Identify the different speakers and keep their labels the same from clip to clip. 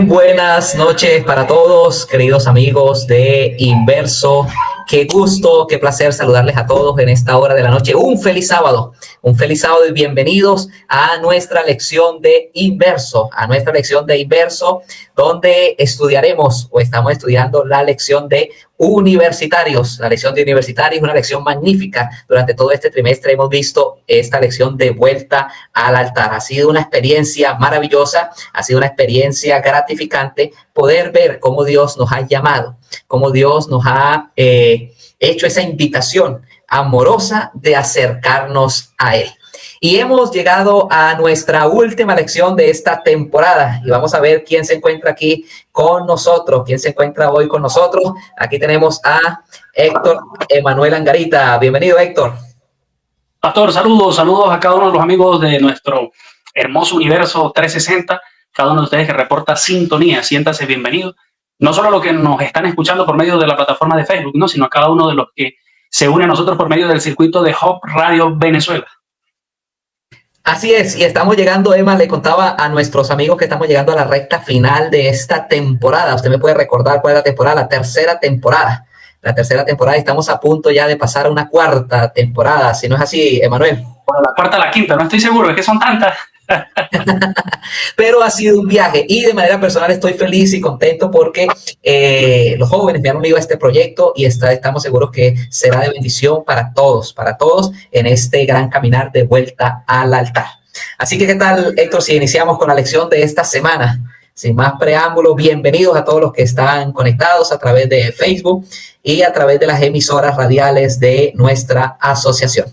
Speaker 1: Buenas noches para todos, queridos amigos de Inverso. Qué gusto, qué placer saludarles a todos en esta hora de la noche. Un feliz sábado y bienvenidos a nuestra lección de Inverso, donde estudiaremos o estamos estudiando la lección de universitarios. La lección de universitarios es una lección magnífica. Durante todo este trimestre hemos visto esta lección de vuelta al altar. Ha sido una experiencia maravillosa, ha sido una experiencia gratificante poder ver cómo Dios nos ha llamado, cómo Dios nos ha hecho esa invitación amorosa de acercarnos a Él. Y hemos llegado a nuestra última lección de esta temporada y vamos a ver quién se encuentra aquí con nosotros, quién se encuentra hoy con nosotros. Aquí tenemos a Héctor Emanuel Angarita. Bienvenido, Héctor.
Speaker 2: Pastor, saludos a cada uno de los amigos de nuestro hermoso universo 360, cada uno de ustedes que reporta sintonía. Siéntase bienvenido. No solo los que nos están escuchando por medio de la plataforma de Facebook, ¿no? Sino a cada uno de los que se une a nosotros por medio del circuito de Hub Radio Venezuela.
Speaker 1: Así es, y estamos llegando, Emma, le contaba a nuestros amigos que estamos llegando a la recta final de esta temporada. Usted me puede recordar cuál es la temporada, la tercera temporada. Estamos a punto ya de pasar a una cuarta temporada, si no es así, Emanuel.
Speaker 2: Bueno, la cuarta, la quinta, no estoy seguro, es que son tantas.
Speaker 1: Pero ha sido un viaje y de manera personal estoy feliz y contento porque los jóvenes me han unido a este proyecto y estamos seguros que será de bendición para todos en este gran caminar de vuelta al altar. Así que, ¿qué tal, Héctor, si iniciamos con la lección de esta semana? Sin más preámbulo, bienvenidos a todos los que están conectados a través de Facebook y a través de las emisoras radiales de nuestra asociación.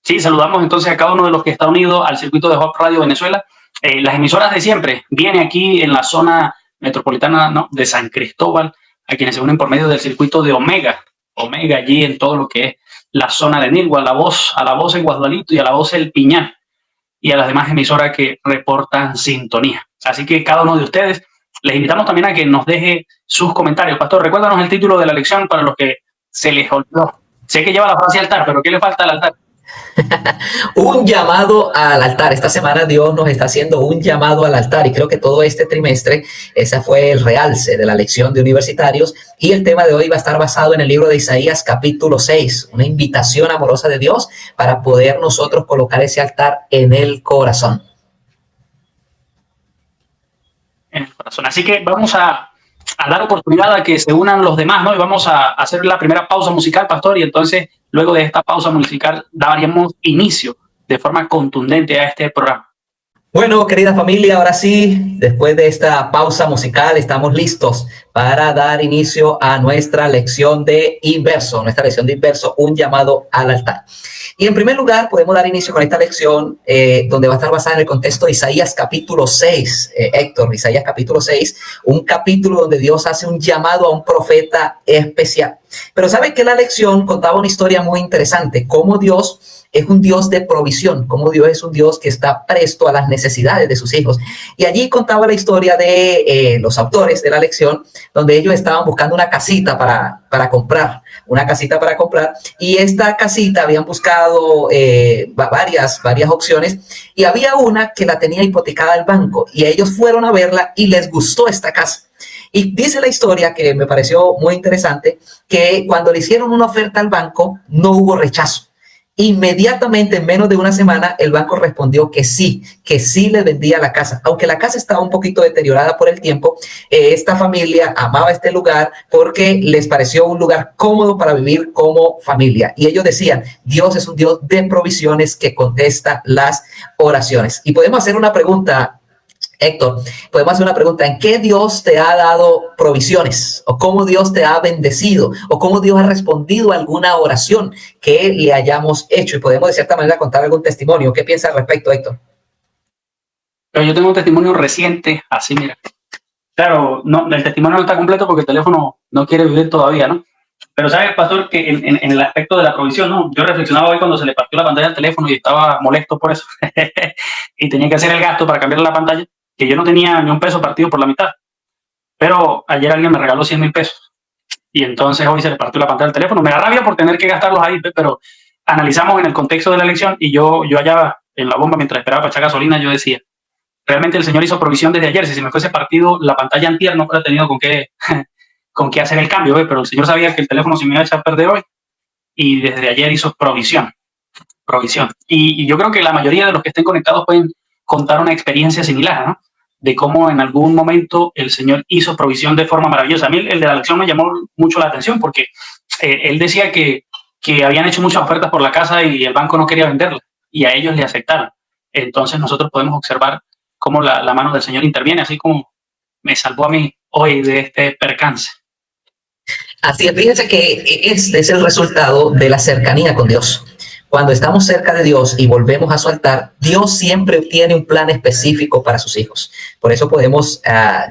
Speaker 2: Sí, saludamos entonces a cada uno de los que está unido al circuito de Hub Radio Venezuela. Las emisoras de siempre vienen aquí en la zona metropolitana, ¿no?, de San Cristóbal, a quienes se unen por medio del circuito de Omega allí en todo lo que es la zona de Nirgua, a la voz en Guadalito y a la voz El Piñán, y a las demás emisoras que reportan sintonía. Así que cada uno de ustedes, les invitamos también a que nos deje sus comentarios. Pastor, recuérdanos el título de la lección para los que se les olvidó. Sé que lleva la frase altar, pero ¿qué le falta al altar?
Speaker 1: Un llamado al altar. Esta semana Dios nos está haciendo un llamado al altar y creo que todo este trimestre ese fue el realce de la lección de universitarios y el tema de hoy va a estar basado en el libro de Isaías capítulo 6, una invitación amorosa de Dios para poder nosotros colocar ese altar en el corazón.
Speaker 2: En el corazón. Así que vamos a dar oportunidad a que se unan los demás, ¿no? Y vamos a hacer la primera pausa musical, Pastor, y entonces luego de esta pausa musical daríamos inicio de forma contundente a este programa.
Speaker 1: Bueno, querida familia, ahora sí, después de esta pausa musical, estamos listos para dar inicio a nuestra lección de Inverso, un llamado al altar. Y en primer lugar, podemos dar inicio con esta lección donde va a estar basada en el contexto de Isaías capítulo 6, Héctor, Isaías capítulo 6, un capítulo donde Dios hace un llamado a un profeta especial. Pero ¿sabe que la lección contaba una historia muy interesante? Cómo Dios es un Dios de provisión, como Dios es un Dios que está presto a las necesidades de sus hijos. Y allí contaba la historia de los autores de la lección, donde ellos estaban buscando una casita para comprar, y esta casita habían buscado varias opciones, y había una que la tenía hipotecada el banco, y ellos fueron a verla y les gustó esta casa. Y dice la historia, que me pareció muy interesante, que cuando le hicieron una oferta al banco, no hubo rechazo. Inmediatamente, en menos de una semana, el banco respondió que sí le vendía la casa. Aunque la casa estaba un poquito deteriorada por el tiempo, esta familia amaba este lugar porque les pareció un lugar cómodo para vivir como familia. Y ellos decían, Dios es un Dios de provisiones que contesta las oraciones. Y podemos hacer una pregunta, Héctor, podemos hacer una pregunta: ¿en qué Dios te ha dado provisiones? ¿O cómo Dios te ha bendecido? ¿O cómo Dios ha respondido a alguna oración que le hayamos hecho? Y podemos de cierta manera contar algún testimonio. ¿Qué piensas al respecto, Héctor?
Speaker 2: Pero yo tengo un testimonio reciente, así mira. Claro, no, el testimonio no está completo porque el teléfono no quiere vivir todavía, ¿no? Pero sabes, Pastor, que en el aspecto de la provisión, ¿no? Yo reflexionaba hoy cuando se le partió la pantalla al teléfono y estaba molesto por eso. Y tenía que hacer el gasto para cambiar la pantalla, que yo no tenía ni un peso partido por la mitad. Pero ayer alguien me regaló 100,000 pesos. Y entonces hoy se le partió la pantalla del teléfono. Me da rabia por tener que gastarlos ahí, pero analizamos en el contexto de la elección y yo allá en la bomba, mientras esperaba para echar gasolina, yo decía, realmente el Señor hizo provisión desde ayer. Si se me fuese partido la pantalla antier, no hubiera tenido con qué, con qué hacer el cambio, pero el Señor sabía que el teléfono se me iba a echar a perder hoy y desde ayer hizo provisión. Y yo creo que la mayoría de los que estén conectados pueden contar una experiencia similar, ¿no? De cómo en algún momento el Señor hizo provisión de forma maravillosa. A mí el de la lección me llamó mucho la atención porque él decía que habían hecho muchas ofertas por la casa y el banco no quería venderla y a ellos le aceptaron. Entonces nosotros podemos observar cómo la mano del Señor interviene, así como me salvó a mí hoy de este percance.
Speaker 1: Así es, fíjense que este es el resultado de la cercanía con Dios. Cuando estamos cerca de Dios y volvemos a su altar, Dios siempre tiene un plan específico para sus hijos. Por eso podemos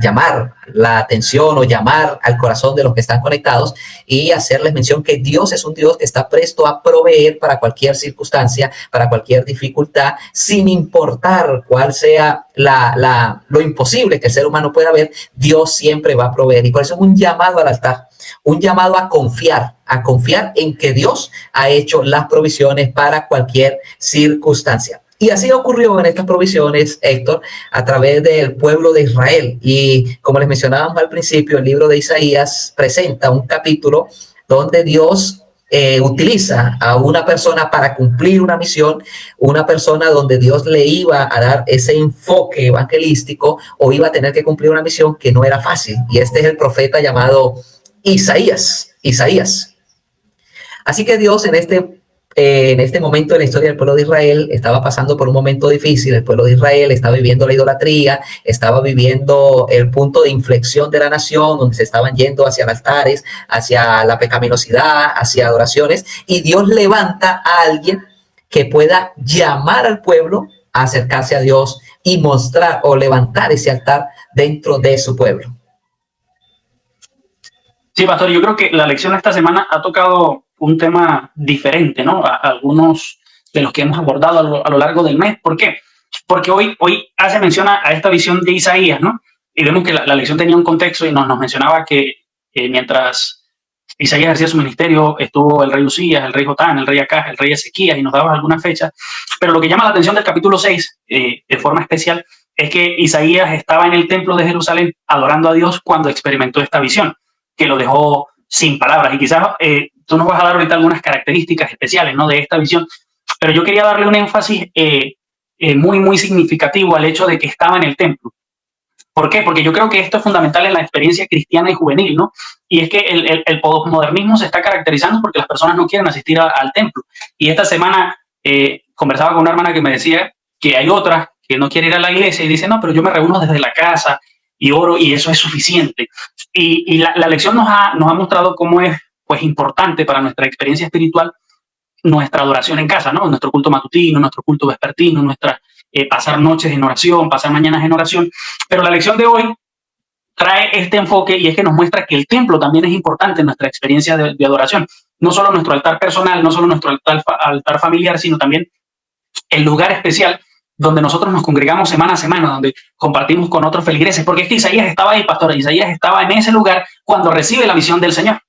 Speaker 1: llamar la atención o llamar al corazón de los que están conectados y hacerles mención que Dios es un Dios que está presto a proveer para cualquier circunstancia, para cualquier dificultad, sin importar cuál sea lo imposible que el ser humano pueda ver, Dios siempre va a proveer. Y por eso es un llamado al altar. Un llamado a confiar en que Dios ha hecho las provisiones para cualquier circunstancia. Y así ocurrió en estas provisiones, Héctor, a través del pueblo de Israel. Y como les mencionábamos al principio, el libro de Isaías presenta un capítulo donde Dios utiliza a una persona para cumplir una misión, una persona donde Dios le iba a dar ese enfoque evangelístico o iba a tener que cumplir una misión que no era fácil. Y este es el profeta llamado Isaías. Así que Dios en este momento de la historia del pueblo de Israel estaba pasando por un momento difícil. El pueblo de Israel estaba viviendo la idolatría, estaba viviendo el punto de inflexión de la nación, donde se estaban yendo hacia altares, hacia la pecaminosidad, hacia adoraciones, y Dios levanta a alguien que pueda llamar al pueblo a acercarse a Dios y mostrar o levantar ese altar dentro de su pueblo.
Speaker 2: Sí, pastor, yo creo que la lección de esta semana ha tocado un tema diferente, ¿no? A algunos de los que hemos abordado a lo largo del mes. ¿Por qué? Porque hoy hace mención a esta visión de Isaías, ¿no? Y vemos que la lección tenía un contexto y nos mencionaba que mientras Isaías ejercía su ministerio, estuvo el rey Usías, el rey Jotán, el rey Acaz, el rey Ezequías, y nos daba algunas fechas. Pero lo que llama la atención del capítulo 6, de forma especial, es que Isaías estaba en el templo de Jerusalén adorando a Dios cuando experimentó esta visión, que lo dejó sin palabras. Y quizás tú nos vas a dar ahorita algunas características especiales, ¿no?, de esta visión, pero yo quería darle un énfasis muy, muy significativo al hecho de que estaba en el templo. ¿Por qué? Porque yo creo que esto es fundamental en la experiencia cristiana y juvenil, ¿no? Y es que el posmodernismo se está caracterizando porque las personas no quieren asistir al templo. Y esta semana conversaba con una hermana que me decía que hay otras que no quieren ir a la iglesia y dicen, no, pero yo me reúno desde la casa y oro y eso es suficiente. Y la lección nos ha mostrado cómo es, pues, importante para nuestra experiencia espiritual nuestra adoración en casa, ¿no? Nuestro culto matutino, nuestro culto vespertino, pasar noches en oración, pasar mañanas en oración. Pero la lección de hoy trae este enfoque y es que nos muestra que el templo también es importante en nuestra experiencia de adoración. No solo nuestro altar personal, no solo nuestro altar familiar, sino también el lugar especial donde nosotros nos congregamos semana a semana, donde compartimos con otros feligreses, porque es que Isaías estaba ahí, pastor, Isaías estaba en ese lugar cuando recibe la misión del Señor.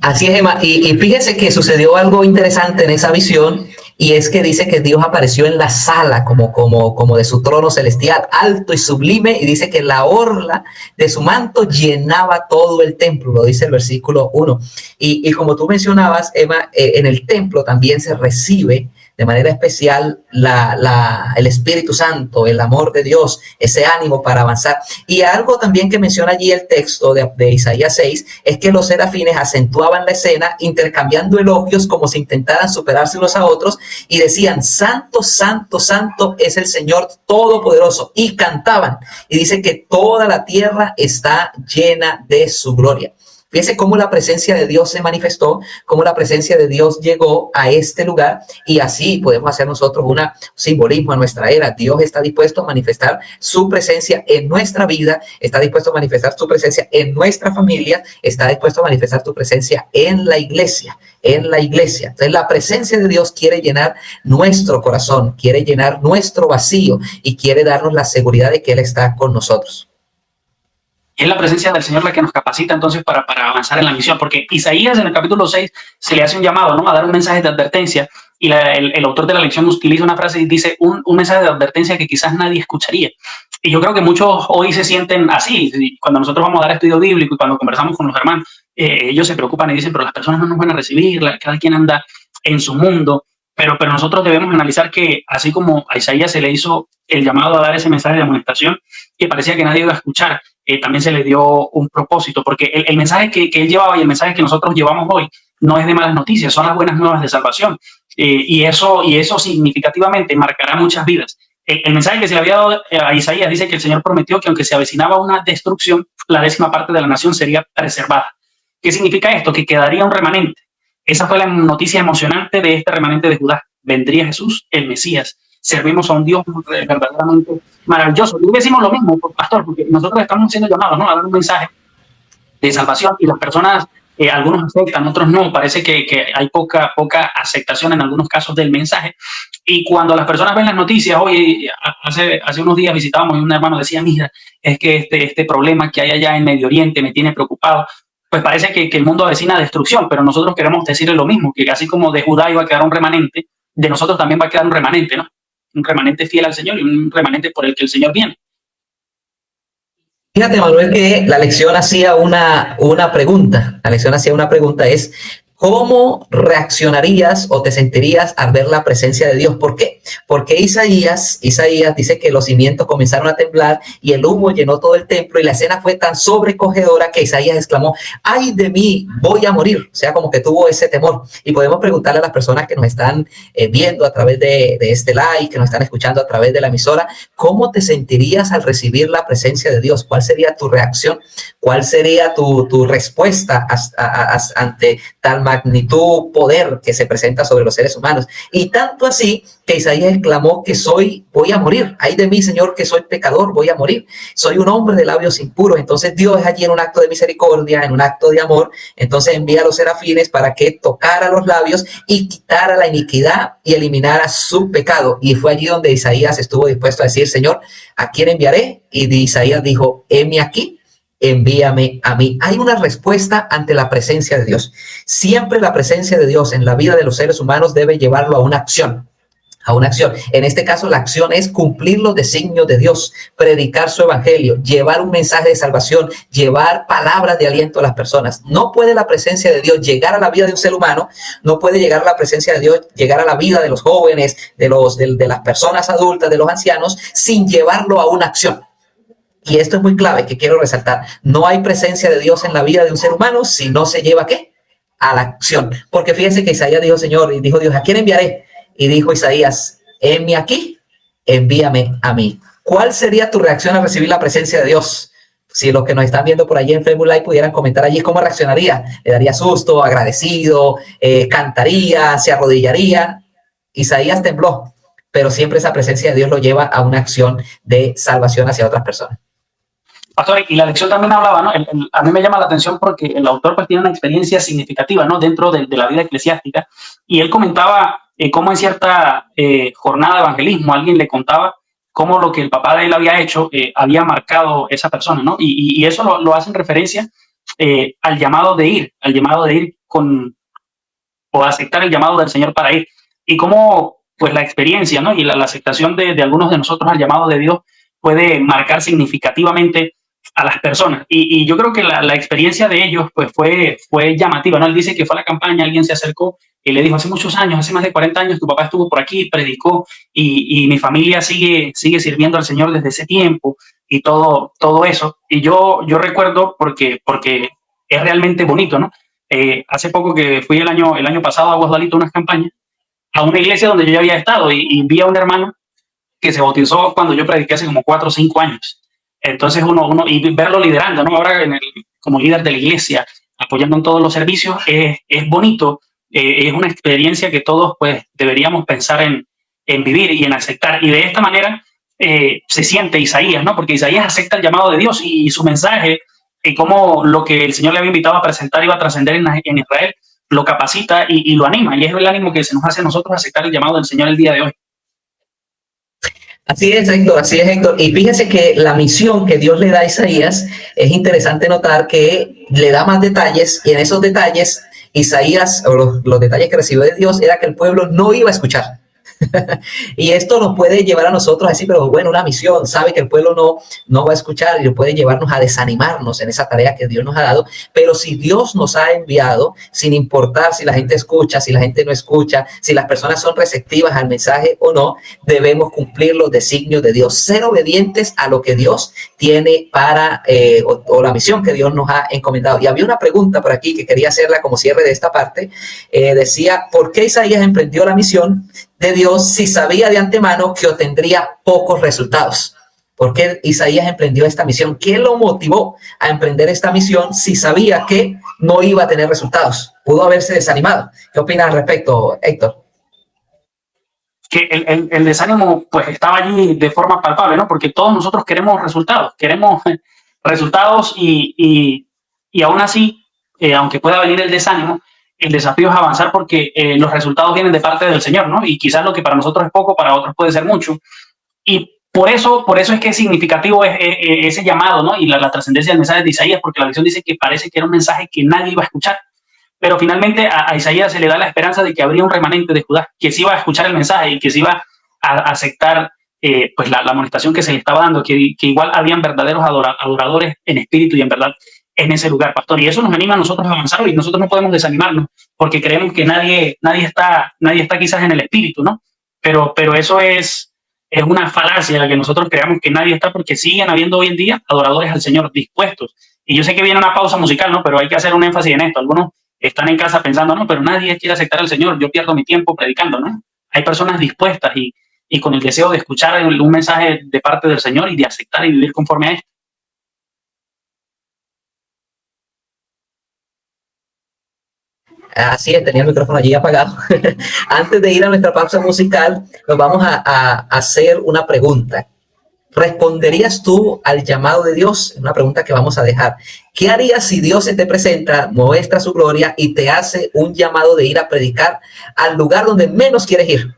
Speaker 1: Así es, Emma, y fíjese que sucedió algo interesante en esa visión, y es que dice que Dios apareció en la sala como de su trono celestial, alto y sublime, y dice que la orla de su manto llenaba todo el templo, lo dice el versículo 1. Y como tú mencionabas, Emma, en el templo también se recibe de manera especial el Espíritu Santo, el amor de Dios, ese ánimo para avanzar. Y algo también que menciona allí el texto de Isaías 6 es que los serafines acentuaban la escena intercambiando elogios como si intentaran superarse unos a otros y decían, santo, santo, santo es el Señor Todopoderoso, y cantaban. Y dice que toda la tierra está llena de su gloria. Fíjense cómo la presencia de Dios se manifestó, cómo la presencia de Dios llegó a este lugar, y así podemos hacer nosotros un simbolismo a nuestra era. Dios está dispuesto a manifestar su presencia en nuestra vida, está dispuesto a manifestar su presencia en nuestra familia, está dispuesto a manifestar su presencia en la iglesia. Entonces la presencia de Dios quiere llenar nuestro corazón, quiere llenar nuestro vacío y quiere darnos la seguridad de que Él está con nosotros.
Speaker 2: Es la presencia del Señor la que nos capacita entonces para avanzar en la misión, porque Isaías en el capítulo 6 se le hace un llamado, ¿no?, a dar un mensaje de advertencia y el autor de la lección utiliza una frase y dice un mensaje de advertencia que quizás nadie escucharía. Y yo creo que muchos hoy se sienten así. Cuando nosotros vamos a dar estudio bíblico y cuando conversamos con los hermanos, ellos se preocupan y dicen, pero las personas no nos van a recibir, cada quien anda en su mundo. Pero nosotros debemos analizar que así como a Isaías se le hizo el llamado a dar ese mensaje de amonestación, que parecía que nadie iba a escuchar, también se le dio un propósito, porque el mensaje que él llevaba y el mensaje que nosotros llevamos hoy no es de malas noticias, son las buenas nuevas de salvación. Y eso significativamente marcará muchas vidas. El mensaje que se le había dado a Isaías dice que el Señor prometió que aunque se avecinaba una destrucción, la 10ª parte de la nación sería preservada. ¿Qué significa esto? Que quedaría un remanente. Esa fue la noticia emocionante de este remanente de Judá. Vendría Jesús, el Mesías. Servimos a un Dios verdaderamente maravilloso. Y decimos lo mismo, pastor, porque nosotros estamos siendo llamados, ¿no?, a dar un mensaje de salvación y las personas, algunos aceptan, otros no. Parece que hay poca aceptación en algunos casos del mensaje. Y cuando las personas ven las noticias, hoy, hace unos días visitábamos y un hermano decía, mira, es que este problema que hay allá en Medio Oriente me tiene preocupado. Pues parece que el mundo avecina destrucción, pero nosotros queremos decirle lo mismo, que así como de Judá iba a quedar un remanente, de nosotros también va a quedar un remanente, ¿no? Un remanente fiel al Señor y un remanente por el que el Señor viene.
Speaker 1: Fíjate, Manuel, que la lección hacía una pregunta. La lección hacía una pregunta, es ¿cómo reaccionarías o te sentirías al ver la presencia de Dios? ¿Por qué? Porque Isaías dice que los cimientos comenzaron a temblar y el humo llenó todo el templo y la escena fue tan sobrecogedora que Isaías exclamó, ¡ay de mí, voy a morir! O sea, como que tuvo ese temor. Y podemos preguntarle a las personas que nos están viendo a través de este live, que nos están escuchando a través de la emisora, ¿cómo te sentirías al recibir la presencia de Dios? ¿Cuál sería tu reacción? ¿Cuál sería tu respuesta ante tal magnitud, poder que se presenta sobre los seres humanos? Y tanto así que Isaías exclamó que voy a morir. Ay de mí, Señor, que soy pecador, voy a morir. Soy un hombre de labios impuros. Entonces Dios allí en un acto de misericordia, en un acto de amor, entonces envía a los serafines para que tocara los labios y quitara la iniquidad y eliminara su pecado. Y fue allí donde Isaías estuvo dispuesto a decir, Señor, ¿a quién enviaré? Y Isaías dijo, heme aquí, envíame a mí. Hay una respuesta ante la presencia de Dios. Siempre la presencia de Dios en la vida de los seres humanos debe llevarlo a una acción. En este caso, la acción es cumplir los designios de Dios, predicar su evangelio, llevar un mensaje de salvación, llevar palabras de aliento a las personas. No puede la presencia de Dios llegar a la vida de un ser humano, no puede llegar la presencia de Dios, llegar a la vida de los jóvenes, de las personas adultas, de los ancianos, sin llevarlo a una acción. Y esto es muy clave que quiero resaltar. No hay presencia de Dios en la vida de un ser humano si no se lleva ¿qué? A la acción. Porque fíjense que Isaías dijo, Señor, y dijo Dios, ¿a quién enviaré? Y dijo Isaías, heme aquí, envíame a mí. ¿Cuál sería tu reacción al recibir la presencia de Dios? Si los que nos están viendo por allí en Facebook Live pudieran comentar allí cómo reaccionaría. ¿Le daría susto, agradecido, cantaría, se arrodillaría? Isaías tembló, pero siempre esa presencia de Dios lo lleva a una acción de salvación hacia otras personas.
Speaker 2: Pastor, y la lección también hablaba, ¿no? A mí me llama la atención porque el autor pues tiene una experiencia significativa, ¿no?, dentro de la vida eclesiástica, y él comentaba cómo en cierta jornada de evangelismo alguien le contaba cómo lo que el papá de él había hecho había marcado esa persona, ¿no? Y eso lo hace en referencia al llamado de ir o aceptar el llamado del Señor para ir, y cómo pues la experiencia, ¿no?, y la aceptación de algunos de nosotros al llamado de Dios puede marcar significativamente a las personas. Y yo creo que la experiencia de ellos pues fue llamativa, ¿no? Él dice que fue a la campaña, alguien se acercó y le dijo, hace muchos años, hace más de 40 años, tu papá estuvo por aquí, predicó, y mi familia sigue sirviendo al Señor desde ese tiempo, y todo eso. Y yo recuerdo porque es realmente bonito, ¿no? Hace poco que fui el año pasado a Guasdualito, unas campañas, a una iglesia donde yo ya había estado, y vi a un hermano que se bautizó cuando yo prediqué hace como 4 o 5 años. Entonces y verlo liderando, ¿no? Ahora como líder de la iglesia, apoyando en todos los servicios, es bonito, es una experiencia que todos pues deberíamos pensar en vivir y en aceptar. Y de esta manera se siente Isaías, ¿no? Porque Isaías acepta el llamado de Dios y su mensaje, y cómo lo que el Señor le había invitado a presentar iba a trascender en Israel, lo capacita y lo anima. Y es el ánimo que se nos hace a nosotros aceptar el llamado del Señor el día de hoy.
Speaker 1: Así es, Héctor. Y fíjese que la misión que Dios le da a Isaías, es interesante notar que le da más detalles, y en esos detalles Isaías, o los detalles que recibió de Dios, era que el pueblo no iba a escuchar. Y esto nos puede llevar a nosotros a decir, pero bueno, una misión, sabe que el pueblo no va a escuchar, y puede llevarnos a desanimarnos en esa tarea que Dios nos ha dado. Pero si Dios nos ha enviado, sin importar si la gente escucha, si la gente no escucha, si las personas son receptivas al mensaje o no, debemos cumplir los designios de Dios, ser obedientes a lo que Dios tiene para, o la misión que Dios nos ha encomendado. Y había una pregunta por aquí que quería hacerla como cierre de esta parte. Decía, ¿por qué Isaías emprendió la misión de Dios si sabía de antemano que obtendría pocos resultados? ¿Por qué Isaías emprendió esta misión? ¿Qué lo motivó a emprender esta misión si sabía que no iba a tener resultados? Pudo haberse desanimado. ¿Qué opinas al respecto, Héctor?
Speaker 2: Que el desánimo pues estaba allí de forma palpable, ¿no? Porque todos nosotros queremos resultados y aún así, aunque pueda venir el desánimo, el desafío es avanzar porque los resultados vienen de parte del Señor, ¿no? Y quizás lo que para nosotros es poco, para otros puede ser mucho. Y por eso es que es significativo ese llamado, ¿no? Y la trascendencia del mensaje de Isaías, porque la visión dice que parece que era un mensaje que nadie iba a escuchar. Pero finalmente a Isaías se le da la esperanza de que habría un remanente de Judá, que sí iba a escuchar el mensaje y que sí iba a aceptar pues la amonestación que se le estaba dando, que igual habían verdaderos adoradores en espíritu y en verdad en ese lugar, pastor. Y eso nos anima a nosotros a avanzar, y nosotros no podemos desanimarnos porque creemos que nadie está quizás en el espíritu, ¿no? Pero eso es una falacia que nosotros creamos que nadie está, porque siguen habiendo hoy en día adoradores al Señor dispuestos. Y yo sé que viene una pausa musical, ¿no? Pero hay que hacer un énfasis en esto. Algunos están en casa pensando, no, pero nadie quiere aceptar al Señor, yo pierdo mi tiempo predicando, ¿no? Hay personas dispuestas y con el deseo de escuchar un mensaje de parte del Señor y de aceptar y vivir conforme a esto.
Speaker 1: Así es, tenía el micrófono allí apagado. Antes de ir a nuestra pausa musical, nos vamos a hacer una pregunta. ¿Responderías tú al llamado de Dios? Una pregunta que vamos a dejar. ¿Qué harías si Dios se te presenta, muestra su gloria y te hace un llamado de ir a predicar al lugar donde menos quieres ir?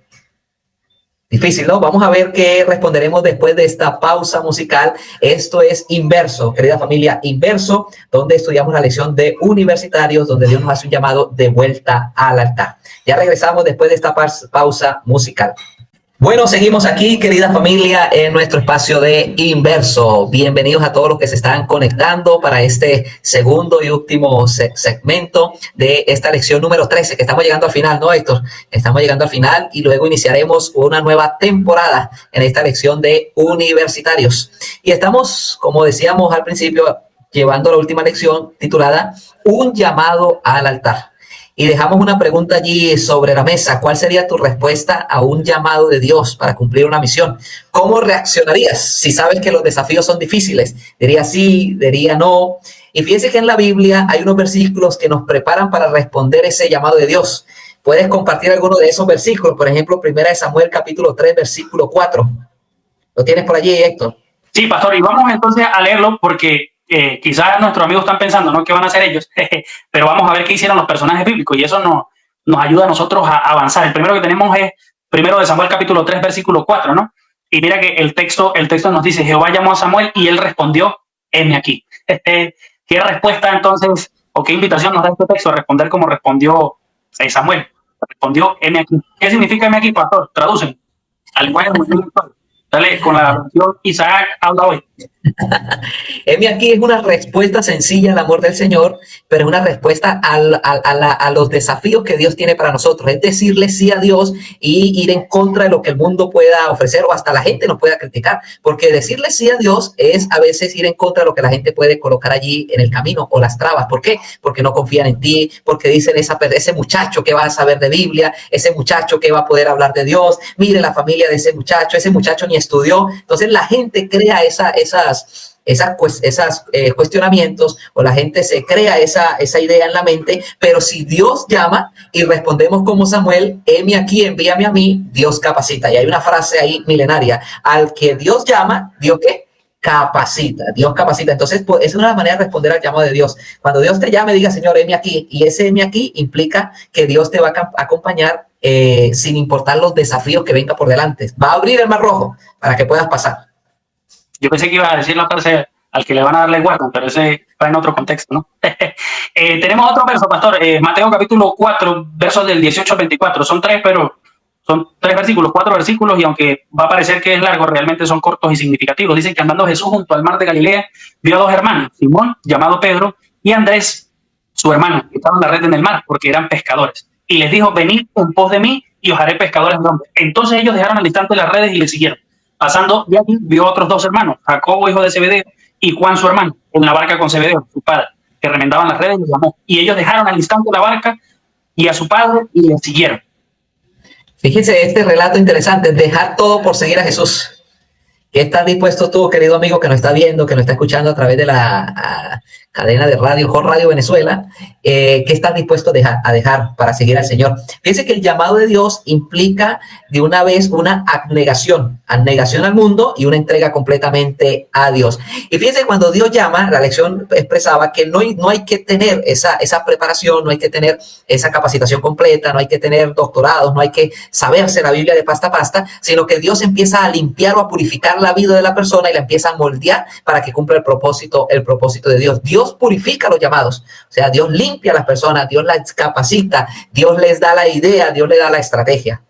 Speaker 1: Difícil, ¿no? Vamos a ver qué responderemos después de esta pausa musical. Esto es Inverso, querida familia, Inverso, donde estudiamos la lección de universitarios, donde Dios nos hace un llamado de vuelta al altar. Ya regresamos después de esta pausa musical. Bueno, seguimos aquí, querida familia, en nuestro espacio de Inverso. Bienvenidos a todos los que se están conectando para este segundo y último segmento de esta lección número 13, que estamos llegando al final, ¿no, Héctor? Estamos llegando al final y luego iniciaremos una nueva temporada en esta lección de universitarios. Y estamos, como decíamos al principio, llevando la última lección titulada Un llamado al altar. Y dejamos una pregunta allí sobre la mesa. ¿Cuál sería tu respuesta a un llamado de Dios para cumplir una misión? ¿Cómo reaccionarías si sabes que los desafíos son difíciles? ¿Diría sí? ¿Diría no? Y fíjense que en la Biblia hay unos versículos que nos preparan para responder ese llamado de Dios. ¿Puedes compartir alguno de esos versículos? Por ejemplo, 1 Samuel capítulo 3, versículo 4. ¿Lo tienes por allí, Héctor?
Speaker 2: Sí, pastor, y vamos entonces a leerlo porque quizás nuestros amigos están pensando, ¿no? ¿Qué van a hacer ellos? Pero vamos a ver qué hicieron los personajes bíblicos y eso nos ayuda a nosotros a avanzar. El primero que tenemos es 1 Samuel capítulo 3, versículo 4, ¿no? Y mira que el texto nos dice, Jehová llamó a Samuel y él respondió, heme aquí. ¿Qué respuesta entonces, o qué invitación nos da este texto a responder como respondió Samuel? Respondió, heme aquí. ¿Qué significa heme aquí, pastor? Traducen. Al lenguaje muy actual. Dale, con la versión Isaac habla hoy.
Speaker 1: Heme aquí es una respuesta sencilla al amor del Señor, pero es una respuesta a los desafíos que Dios tiene para nosotros. Es decirle sí a Dios y ir en contra de lo que el mundo pueda ofrecer o hasta la gente nos pueda criticar. Porque decirle sí a Dios es a veces ir en contra de lo que la gente puede colocar allí en el camino o las trabas. ¿Por qué? Porque no confían en ti, porque dicen ese muchacho que va a saber de Biblia, ese muchacho que va a poder hablar de Dios, mire la familia de ese muchacho ni estudió. Entonces la gente crea esos cuestionamientos o la gente se crea esa idea en la mente, pero si Dios llama y respondemos como Samuel, heme aquí, envíame a mí, Dios capacita. Y hay una frase ahí milenaria, al que Dios llama, ¿Dios qué? Capacita, Dios capacita. Entonces, pues, es una manera de responder al llamado de Dios. Cuando Dios te llame, diga, Señor, heme aquí, y ese heme aquí implica que Dios te va a acompañar sin importar los desafíos que venga por delante. Va a abrir el mar rojo para que puedas pasar.
Speaker 2: Yo pensé que iba a decir la frase al que le van a dar la igual, pero ese en otro contexto, ¿no? Tenemos otro verso, pastor, Mateo capítulo 4, versos del 18 al 24. Son tres, pero son tres versículos, 4 versículos, y aunque va a parecer que es largo, realmente son cortos y significativos. Dice que andando Jesús junto al mar de Galilea, vio a dos hermanos, Simón, llamado Pedro, y Andrés, su hermano, que estaban en la red en el mar, porque eran pescadores. Y les dijo, venid en pos de mí, y os haré pescadores de hombres. Entonces ellos dejaron al instante las redes y le siguieron. Pasando de allí, vio a otros dos hermanos, Jacobo, hijo de Zebedeo, y Juan, su hermano, en la barca con Zebedeo, su padre, que remendaban las redes, y los llamó. Y ellos dejaron al instante la barca y a su padre y le siguieron.
Speaker 1: Fíjense este relato interesante, dejar todo por seguir a Jesús. ¿Qué estás dispuesto tú, querido amigo, que nos está viendo, que nos está escuchando a través de la cadena de radio, Hot Radio Venezuela? ¿Qué estás dispuesto a dejar para seguir al Señor? Fíjense que el llamado de Dios implica de una vez una abnegación al mundo y una entrega completamente a Dios. Y fíjense, cuando Dios llama, la lección expresaba que no hay que tener esa preparación, no hay que tener esa capacitación completa, no hay que tener doctorados, no hay que saberse la Biblia de pasta a pasta, sino que Dios empieza a limpiar o a purificar la vida de la persona y la empieza a moldear para que cumpla el propósito de Dios. Dios purifica los llamados, o sea, Dios limpia a las personas, Dios las capacita, Dios les da la idea, Dios les da la estrategia.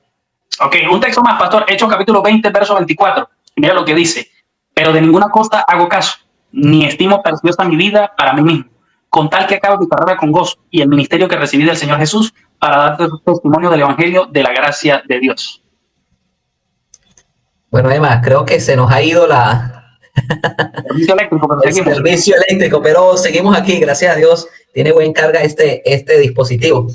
Speaker 2: Ok, un texto más, pastor, Hechos capítulo 20, verso 24. Mira lo que dice, pero de ninguna cosa hago caso, ni estimo preciosa mi vida para mí mismo, con tal que acabe mi carrera con gozo y el ministerio que recibí del Señor Jesús para dar testimonio del evangelio de la gracia de Dios.
Speaker 1: Bueno, Emma, creo que se nos ha ido el servicio eléctrico, pero seguimos aquí, gracias a Dios, tiene buena carga este dispositivo.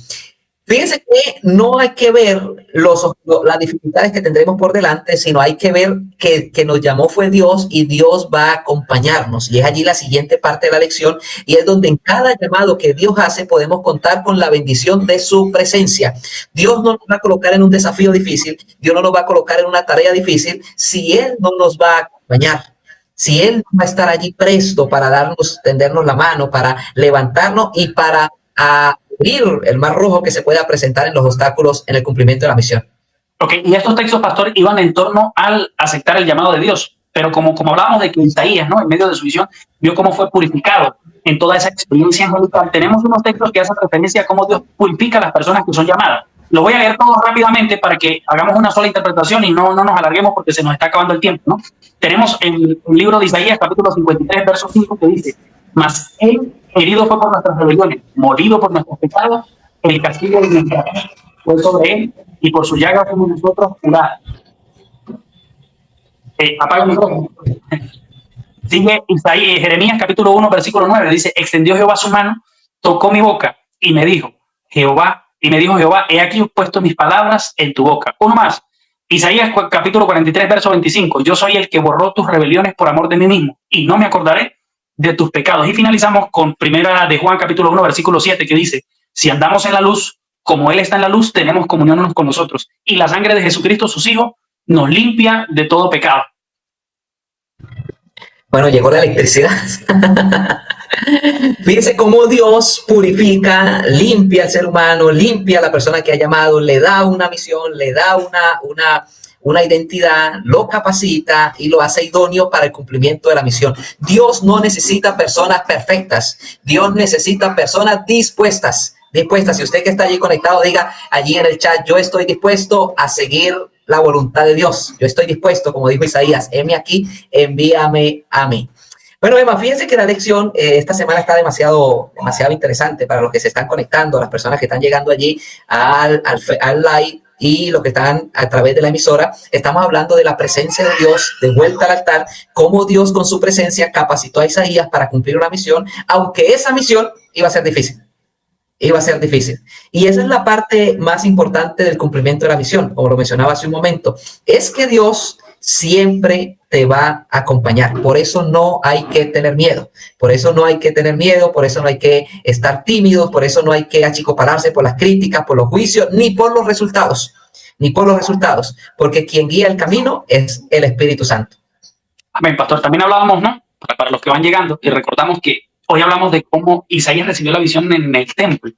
Speaker 1: Fíjense que no hay que ver las dificultades que tendremos por delante, sino hay que ver que nos llamó fue Dios y Dios va a acompañarnos. Y es allí la siguiente parte de la lección, y es donde en cada llamado que Dios hace podemos contar con la bendición de su presencia. Dios no nos va a colocar en un desafío difícil, Dios no nos va a colocar en una tarea difícil si Él no nos va a acompañar. Si Él va a estar allí presto para tendernos la mano, para levantarnos y para abrir el mar rojo que se pueda presentar en los obstáculos en el cumplimiento de la misión.
Speaker 2: Ok, y estos textos, pastor, iban en torno al aceptar el llamado de Dios, pero como hablábamos de que Isaías, ¿no?, en medio de su visión, vio cómo fue purificado en toda esa experiencia angelical. Tenemos unos textos que hacen referencia a cómo Dios purifica a las personas que son llamadas. Lo voy a leer todos rápidamente para que hagamos una sola interpretación y no nos alarguemos porque se nos está acabando el tiempo, ¿no? Tenemos el libro de Isaías, capítulo 53, verso 5, que dice, mas él herido fue por nuestras rebeliones, molido por nuestros pecados, el castigo de nuestra paz fue sobre él, y por su llaga fuimos nosotros curados. Apaga el micrófono. Sigue Isaías, Jeremías capítulo 1, versículo 9, dice, extendió Jehová su mano, tocó mi boca y me dijo, Jehová, he aquí puesto mis palabras en tu boca. Uno más, Isaías capítulo 43, verso 25, yo soy el que borró tus rebeliones por amor de mí mismo, y no me acordaré de tus pecados. Y finalizamos con primera de Juan capítulo 1, versículo 7, que dice, si andamos en la luz, como Él está en la luz, tenemos comunión unos con nosotros, y la sangre de Jesucristo, sus hijos, nos limpia de todo pecado.
Speaker 1: Bueno, llegó la electricidad. Fíjense cómo Dios purifica, limpia al ser humano, limpia a la persona que ha llamado, le da una misión, le da una identidad, lo capacita y lo hace idóneo para el cumplimiento de la misión. Dios no necesita personas perfectas, Dios necesita personas dispuestas. Si usted que está allí conectado, diga allí en el chat, yo estoy dispuesto a seguir la voluntad de Dios. Yo estoy dispuesto, como dijo Isaías, heme aquí, envíame a mí. Bueno, Emma, fíjense que la lección esta semana está demasiado interesante para los que se están conectando, las personas que están llegando allí al live y los que están a través de la emisora. Estamos hablando de la presencia de Dios, de vuelta al altar, cómo Dios con su presencia capacitó a Isaías para cumplir una misión, aunque esa misión iba a ser difícil. Y esa es la parte más importante del cumplimiento de la misión, como lo mencionaba hace un momento, es que Dios siempre te va a acompañar. Por eso no hay que tener miedo, por eso no hay que estar tímidos, por eso no hay que achicopalarse por las críticas, por los juicios, ni por los resultados, porque quien guía el camino es el Espíritu Santo.
Speaker 2: Amén, pastor. También hablábamos, ¿no?, para los que van llegando, y recordamos que hoy hablamos de cómo Isaías recibió la visión en el templo.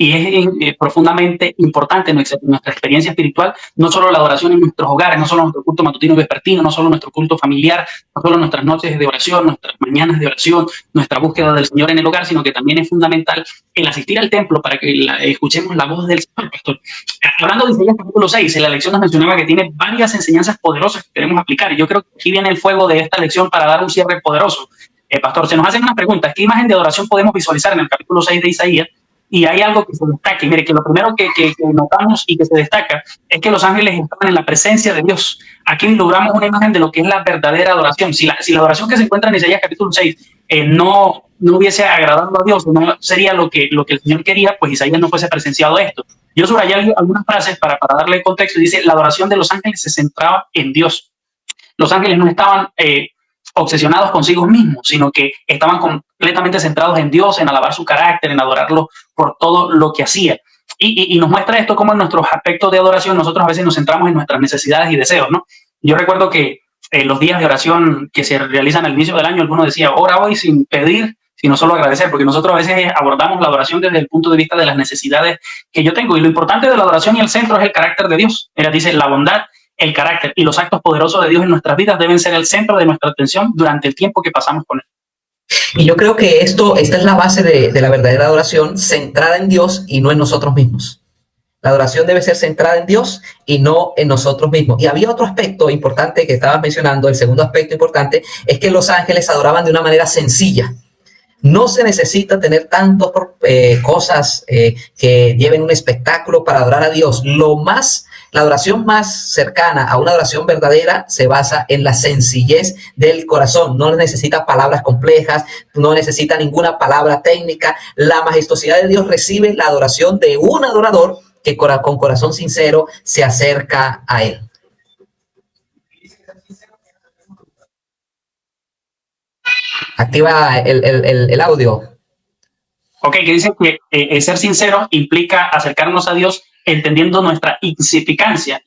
Speaker 2: y es profundamente importante nuestra experiencia espiritual, no solo la adoración en nuestros hogares, no solo nuestro culto matutino vespertino, no solo nuestro culto familiar, no solo nuestras noches de oración, nuestras mañanas de oración, nuestra búsqueda del Señor en el hogar, sino que también es fundamental el asistir al templo para que escuchemos la voz del Señor, pastor. Hablando de Isaías capítulo 6, en la lección nos mencionaba que tiene varias enseñanzas poderosas que queremos aplicar, y yo creo que aquí viene el fuego de esta lección para dar un cierre poderoso. Pastor, se nos hacen unas preguntas. ¿Qué imagen de adoración podemos visualizar en el capítulo 6 de Isaías? Y hay algo que se destaca. Y mire, que lo primero que notamos y que se destaca es que los ángeles están en la presencia de Dios. Aquí logramos una imagen de lo que es la verdadera adoración. Si la adoración que se encuentra en Isaías capítulo 6 no hubiese agradado a Dios, no sería lo que el Señor quería, pues Isaías no fuese presenciado esto. Yo subrayé algunas frases para darle contexto. Dice, la adoración de los ángeles se centraba en Dios. Los ángeles no estaban obsesionados consigo mismos, sino que estaban completamente centrados en Dios, en alabar su carácter, en adorarlo por todo lo que hacía. Y nos muestra esto como en nuestros aspectos de adoración nosotros a veces nos centramos en nuestras necesidades y deseos, ¿no? Yo recuerdo que los días de oración que se realizan al inicio del año, alguno decía, ora hoy sin pedir, sino solo agradecer, porque nosotros a veces abordamos la adoración desde el punto de vista de las necesidades que yo tengo. Y lo importante de la adoración y el centro es el carácter de Dios. Ella dice, la bondad, el carácter y los actos poderosos de Dios en nuestras vidas deben ser el centro de nuestra atención durante el tiempo que pasamos con Él.
Speaker 1: Y yo creo que esta es la base de la verdadera adoración, centrada en Dios y no en nosotros mismos. La adoración debe ser centrada en Dios y no en nosotros mismos. Y había otro aspecto importante que estabas mencionando. El segundo aspecto importante es que los ángeles adoraban de una manera sencilla. No se necesita tener tantas cosas que lleven un espectáculo para adorar a Dios. La adoración más cercana a una adoración verdadera se basa en la sencillez del corazón. No necesita palabras complejas, no necesita ninguna palabra técnica. La majestuosidad de Dios recibe la adoración de un adorador que con corazón sincero se acerca a Él. Activa el audio.
Speaker 2: Ok, que dice que ser sincero implica acercarnos a Dios entendiendo nuestra insignificancia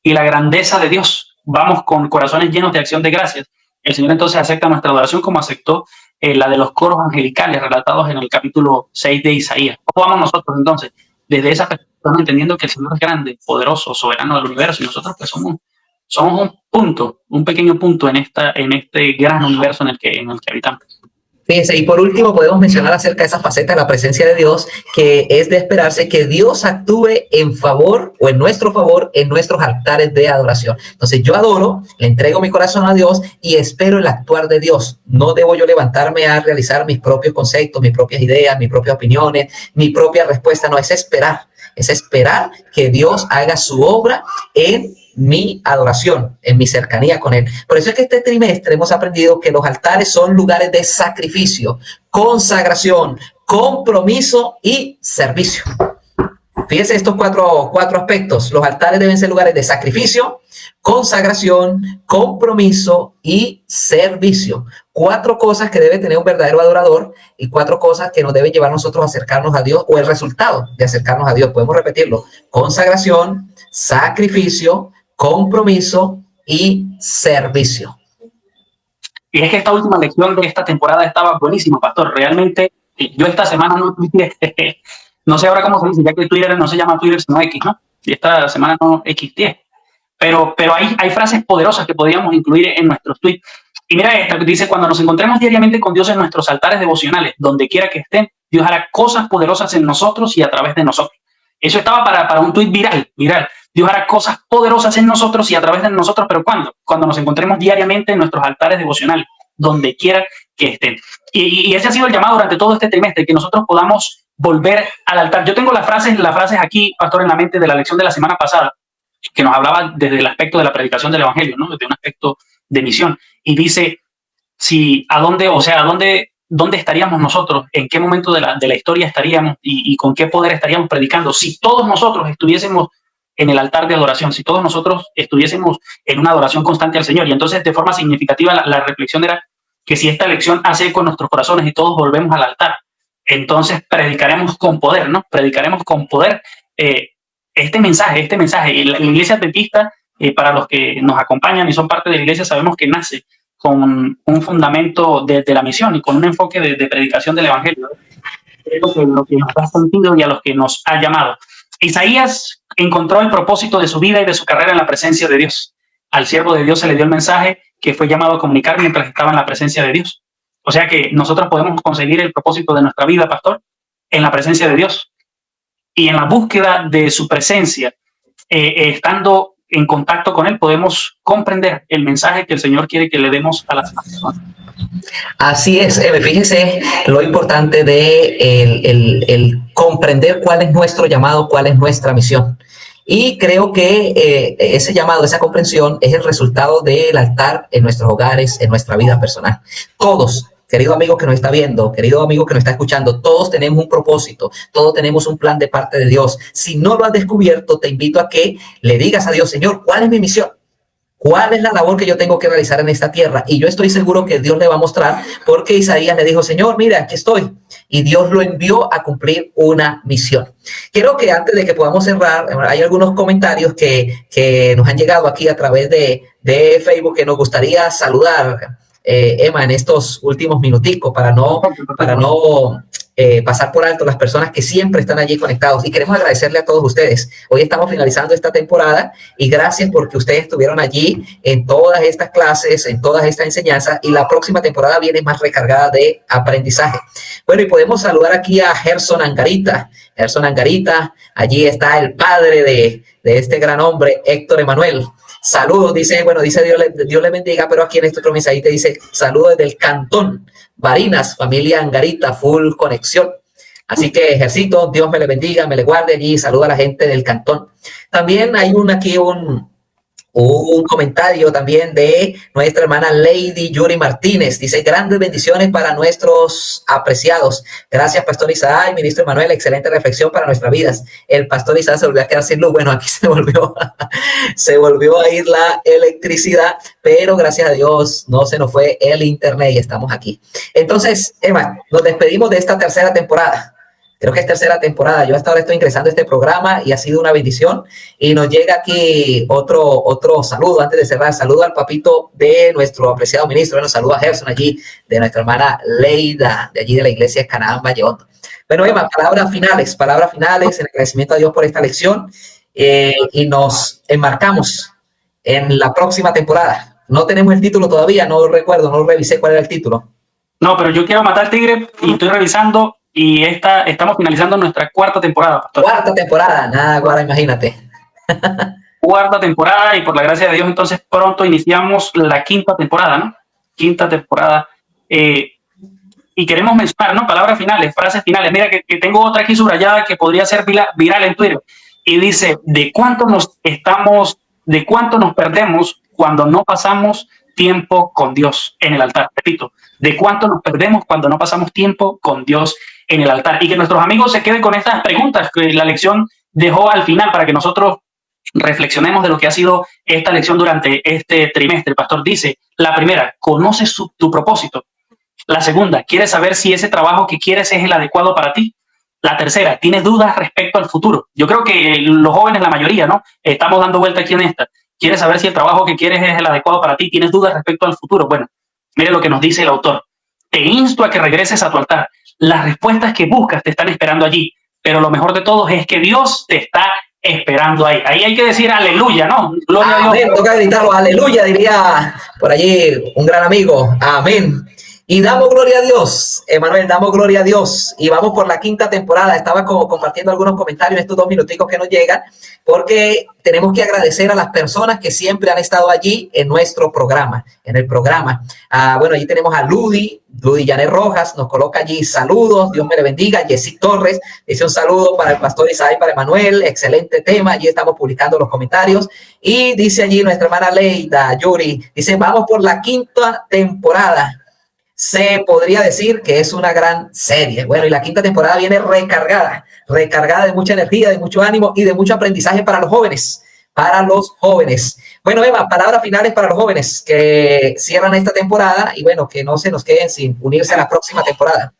Speaker 2: y la grandeza de Dios. Vamos con corazones llenos de acción de gracias. El Señor entonces acepta nuestra adoración como aceptó la de los coros angelicales relatados en el capítulo 6 de Isaías. ¿Cómo vamos nosotros entonces? Desde esa perspectiva, entendiendo que el Señor es grande, poderoso, soberano del universo, y nosotros pues somos un pequeño punto en este gran universo en el que habitamos.
Speaker 1: Fíjense, y por último podemos mencionar acerca de esa faceta de la presencia de Dios, que es de esperarse que Dios actúe en favor o en nuestro favor en nuestros altares de adoración. Entonces yo adoro, le entrego mi corazón a Dios y espero el actuar de Dios. No debo yo levantarme a realizar mis propios conceptos, mis propias ideas, mis propias opiniones, mi propia respuesta. No, es esperar que Dios haga su obra en mi adoración, en mi cercanía con Él. Por eso es que este trimestre hemos aprendido que los altares son lugares de sacrificio, consagración, compromiso y servicio. Fíjense estos cuatro aspectos. Los altares deben ser lugares de sacrificio, consagración, compromiso y servicio. 4 cosas que debe tener un verdadero adorador y 4 cosas que nos deben llevar a nosotros a acercarnos a Dios, o el resultado de acercarnos a Dios. Podemos repetirlo: consagración, sacrificio, compromiso y servicio.
Speaker 2: Y es que esta última lección de esta temporada estaba buenísima, pastor. Realmente yo esta semana no sé ahora cómo se dice, ya que Twitter no se llama Twitter sino X, ¿no? Y esta semana no XT. Pero hay frases poderosas que podríamos incluir en nuestros tweets. Y mira esta, dice: cuando nos encontremos diariamente con Dios en nuestros altares devocionales, donde quiera que estén, Dios hará cosas poderosas en nosotros y a través de nosotros. Eso estaba para un tweet viral. Dios hará cosas poderosas en nosotros y a través de nosotros, pero ¿cuándo? Cuando nos encontremos diariamente en nuestros altares devocionales, donde quiera que estén. Y ese ha sido el llamado durante todo este trimestre, que nosotros podamos volver al altar. Yo tengo las frases aquí, pastor, en la mente de la lección de la semana pasada, que nos hablaba desde el aspecto de la predicación del evangelio, ¿no? Desde un aspecto de misión. Y dice, ¿dónde estaríamos nosotros? ¿En qué momento de la historia estaríamos? Y con qué poder estaríamos predicando? Si todos nosotros estuviésemos en el altar de adoración, si todos nosotros estuviésemos en una adoración constante al Señor. Y entonces, de forma significativa, la reflexión era que si esta lección hace eco en nuestros corazones y todos volvemos al altar, entonces predicaremos con poder, ¿no? Predicaremos con poder este mensaje. Y la iglesia adventista, para los que nos acompañan y son parte de la iglesia, sabemos que nace con un fundamento de la misión y con un enfoque de predicación del evangelio. lo que nos da sentido y a los que nos ha llamado. Isaías encontró el propósito de su vida y de su carrera en la presencia de Dios. Al siervo de Dios se le dio el mensaje que fue llamado a comunicar mientras estaba en la presencia de Dios. O sea que nosotros podemos conseguir el propósito de nuestra vida, pastor, en la presencia de Dios. Y en la búsqueda de su presencia, estando en contacto con Él, podemos comprender el mensaje que el Señor quiere que le demos a las personas.
Speaker 1: Así es, fíjese lo importante de el comprender cuál es nuestro llamado, cuál es nuestra misión. Y creo que ese llamado, esa comprensión es el resultado del altar en nuestros hogares, en nuestra vida personal. Todos, querido amigo que nos está viendo, querido amigo que nos está escuchando, todos tenemos un propósito, todos tenemos un plan de parte de Dios. Si no lo has descubierto, te invito a que le digas a Dios, Señor, ¿cuál es mi misión? ¿Cuál es la labor que yo tengo que realizar en esta tierra? Y yo estoy seguro que Dios le va a mostrar, porque Isaías le dijo, Señor, mira, aquí estoy. Y Dios lo envió a cumplir una misión. Quiero que antes de que podamos cerrar, hay algunos comentarios que nos han llegado aquí a través de Facebook que nos gustaría saludar, Emma, en estos últimos minuticos para no pasar por alto las personas que siempre están allí conectados, y queremos agradecerle a todos ustedes. Hoy estamos finalizando esta temporada y gracias porque ustedes estuvieron allí en todas estas clases, en todas estas enseñanzas, y la próxima temporada viene más recargada de aprendizaje. Bueno, y podemos saludar aquí a Gerson Angarita. Gerson Angarita, allí está el padre de este gran hombre, Héctor Emanuel. Saludos, dice Dios le bendiga, pero aquí en este otro mensaje te dice saludos desde el Cantón Barinas, familia Angarita, full conexión. Así que ejército, Dios me le bendiga, me le guarde allí, saluda a la gente del Cantón. También hay un comentario también de nuestra hermana Lady Yuri Martínez. Dice, grandes bendiciones para nuestros apreciados. Gracias, Pastor Isaac y Ministro Emanuel. Excelente reflexión para nuestras vidas. El Pastor Isaac se volvió a quedar sin luz. Bueno, aquí se volvió a ir la electricidad, pero gracias a Dios no se nos fue el internet y estamos aquí. Entonces, Emma, nos despedimos de esta tercera temporada. Creo que es tercera temporada. Yo hasta ahora estoy ingresando a este programa y ha sido una bendición. Y nos llega aquí otro saludo antes de cerrar. Saludo al papito de nuestro apreciado ministro. Bueno, saludo a Gerson allí, de nuestra hermana Leida, de allí de la iglesia de Canaán Valle Hondo. Bueno, Emma, palabras finales, en agradecimiento a Dios por esta lección. Y nos enmarcamos en la próxima temporada. No tenemos el título todavía, no recuerdo, no revisé cuál era el título.
Speaker 2: No, pero yo quiero matar al tigre y estoy revisando. Y estamos finalizando nuestra cuarta temporada, pastor.
Speaker 1: Cuarta temporada, nada, guarda, imagínate.
Speaker 2: Cuarta temporada, y por la gracia de Dios, entonces pronto iniciamos la quinta temporada, ¿no? Quinta temporada. Y queremos mencionar, ¿no? Palabras finales, frases finales. Mira que tengo otra aquí subrayada que podría ser viral en Twitter. Y dice, ¿de cuánto nos perdemos cuando no pasamos tiempo con Dios en el altar? Repito, ¿de cuánto nos perdemos cuando no pasamos tiempo con Dios en el altar? Y que nuestros amigos se queden con estas preguntas que la lección dejó al final para que nosotros reflexionemos de lo que ha sido esta lección durante este trimestre. El pastor dice, la primera, ¿conoces tu propósito? La segunda, ¿quieres saber si ese trabajo que quieres es el adecuado para ti? La tercera, ¿tienes dudas respecto al futuro? Yo creo que los jóvenes, la mayoría, ¿no? Estamos dando vuelta aquí en esta. ¿Quieres saber si el trabajo que quieres es el adecuado para ti? ¿Tienes dudas respecto al futuro? Bueno, mire lo que nos dice el autor. Te insto a que regreses a tu altar. Las respuestas que buscas te están esperando allí, pero lo mejor de todo es que Dios te está esperando ahí. Ahí hay que decir aleluya, ¿no? Gloria a Dios.
Speaker 1: Toca gritarlo, aleluya, diría por allí un gran amigo. Amén. Y damos gloria a Dios, Emanuel, damos gloria a Dios. Y vamos por la quinta temporada. Estaba compartiendo algunos comentarios en estos 2 minuticos que nos llegan, porque tenemos que agradecer a las personas que siempre han estado allí en nuestro programa, en el programa. Bueno, allí tenemos a Ludy Janet Rojas, nos coloca allí saludos, Dios me le bendiga. Jessy Torres dice un saludo para el pastor Isaac y para Emanuel, excelente tema, allí estamos publicando los comentarios. Y dice allí nuestra hermana Leida Yuri, dice, vamos por la quinta temporada. Se podría decir que es una gran serie. Bueno, y la quinta temporada viene recargada de mucha energía, de mucho ánimo y de mucho aprendizaje para los jóvenes. Bueno, Emma, palabras finales para los jóvenes que cierran esta temporada y bueno, que no se nos queden sin unirse a la próxima temporada.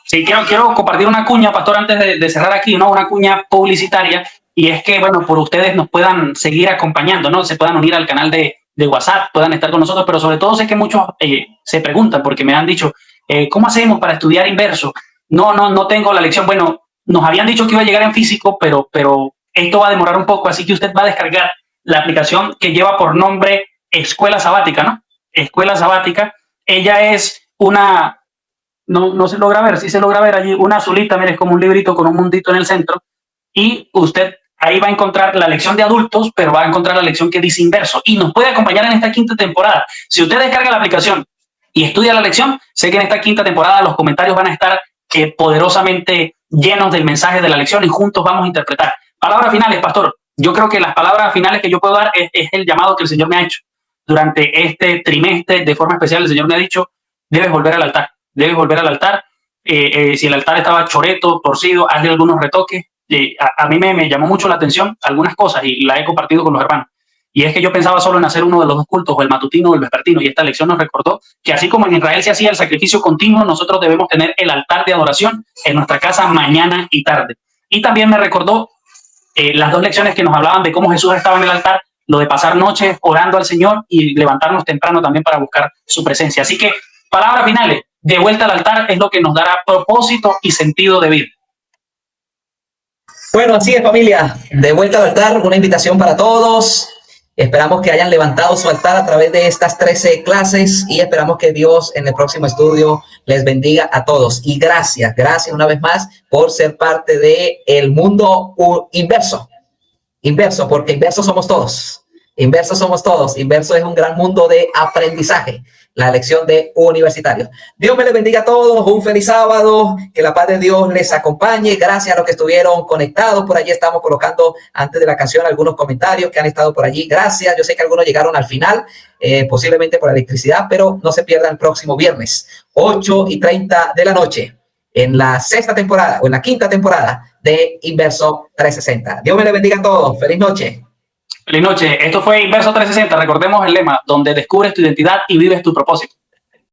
Speaker 2: Sí, quiero compartir una cuña, pastor, antes de cerrar aquí, ¿no? Una cuña publicitaria, y es que, bueno, por ustedes nos puedan seguir acompañando, ¿no? Se puedan unir al canal de WhatsApp, puedan estar con nosotros, pero sobre todo sé que muchos se preguntan, porque me han dicho, ¿cómo hacemos para estudiar inverso? no tengo la lección. Bueno, nos habían dicho que iba a llegar en físico, pero esto va a demorar un poco, así que usted va a descargar la aplicación que lleva por nombre Escuela Sabática, ¿no? Escuela Sabática. Ella es una, no se logra ver, sí se logra ver allí, una azulita, mire, es como un librito con un mundito en el centro, y usted ahí va a encontrar la lección de adultos, pero va a encontrar la lección que dice inverso, y nos puede acompañar en esta quinta temporada. Si usted descarga la aplicación y estudia la lección, sé que en esta quinta temporada los comentarios van a estar poderosamente llenos del mensaje de la lección y juntos vamos a interpretar. Palabras finales, pastor. Yo creo que las palabras finales que yo puedo dar es el llamado que el Señor me ha hecho. Durante este trimestre, de forma especial, el Señor me ha dicho, debes volver al altar, debes volver al altar. Si el altar estaba choreto, torcido, hazle algunos retoques. A mí me llamó mucho la atención algunas cosas y la he compartido con los hermanos. Y es que yo pensaba solo en hacer uno de los dos cultos, o el matutino o el vespertino, y esta lección nos recordó que así como en Israel se hacía el sacrificio continuo, nosotros debemos tener el altar de adoración en nuestra casa mañana y tarde. Y también me recordó las dos lecciones que nos hablaban de cómo Jesús estaba en el altar, lo de pasar noches orando al Señor y levantarnos temprano también para buscar su presencia. Así que, palabras finales, de vuelta al altar es lo que nos dará propósito y sentido de vida.
Speaker 1: Bueno, así es, familia. De vuelta al altar, una invitación para todos. Esperamos que hayan levantado su altar a través de estas 13 clases y esperamos que Dios en el próximo estudio les bendiga a todos. Y gracias una vez más por ser parte de el mundo inverso. Inverso, porque inversos somos todos. Inversos somos todos. Inverso es un gran mundo de aprendizaje. La lección de universitario. Dios me les bendiga a todos. Un feliz sábado. Que la paz de Dios les acompañe. Gracias a los que estuvieron conectados. Por allí estamos colocando antes de la canción algunos comentarios que han estado por allí. Gracias. Yo sé que algunos llegaron al final, posiblemente por electricidad, pero no se pierdan el próximo viernes, 8:30 de la noche, en la sexta temporada o en la quinta temporada de Inverso 360. Dios me les bendiga a todos. Feliz noche.
Speaker 2: Feliz noche. Esto fue Inverso 360. Recordemos el lema, donde descubres tu identidad y vives tu propósito.